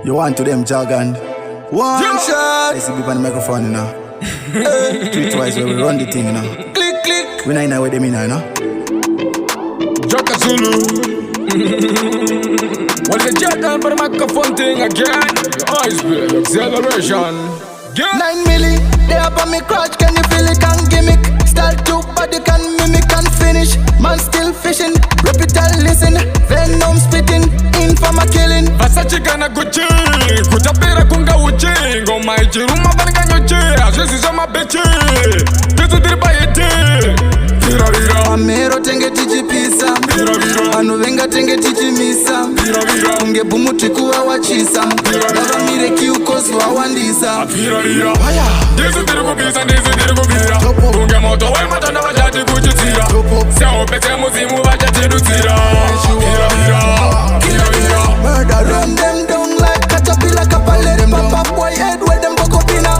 You want to them jargon. One shot. I see people on the microphone, you know. Three twice where we run the thing, you know. Click, click. We not know where they mean, you know. Jaka Zulu. What's the jargon for the microphone thing again? Your eyes play acceleration. 9 milli, they up on me crotch, can you feel it? Can gimmick, style too body can mimic and finish. Man still fishing, repeat and listen. Venom spitting, in for my killing. Versace kana Gucci, kutapira kunga uchi. Ngoma ichiruma banga nyochi, asisi soma bechi. Kitu diriba yeti, vira vira. Amero tenge tichipisa, vira vira. Anuvenga tenge tichimisa, vira vira. Unge bumu tikuwa wachisa, Nava mire kiukosu wawandisa, vira vira. Dizu dirigu bisa, dizu dirigu vira. Unge moto we matanda wajati kuchitira. Seo pete muzimu wajati dutira. Vira vira, vira vira. Murder run them down like caterpillar. Kappa let them pop up boy head where them buck up inna.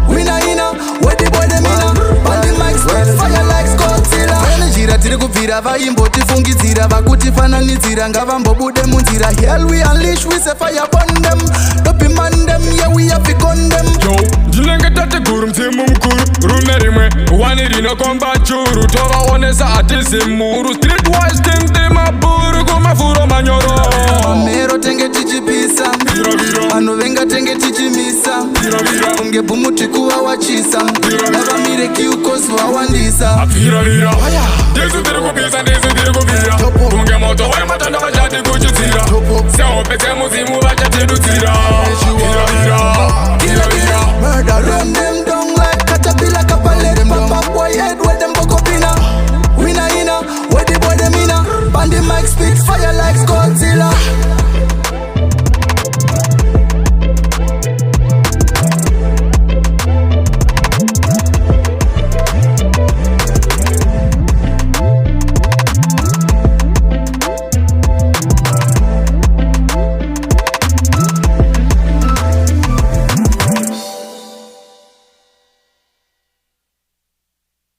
Winner inna, where the boy them inna. On the mic spit fire like Godzilla. Venejira tiri kuvira vaimbo tifungidzira vakutifananidzira ngavambobude munzira. Hell we unleash we say fire burn them. Dopi man them yeah we have to gun them. Yo, dilenge tate guru mtimu mkuru. Rume rimwe, wani rino komba churu. Tova onesa atisi muru. Streetwise ting tima buru kumafuro manyoro. Amero tenge tichipisa, vira vira. Anuvenga tenge tichimisa, vira vira. Unge bumu tikuwa wachisa, Nava mire kiukosu wawandisa, vira vira. Dizu dirigu bisa, dizu dirigu vira. Unge moto we matanda wajati kuchitira. Seo pete muzimu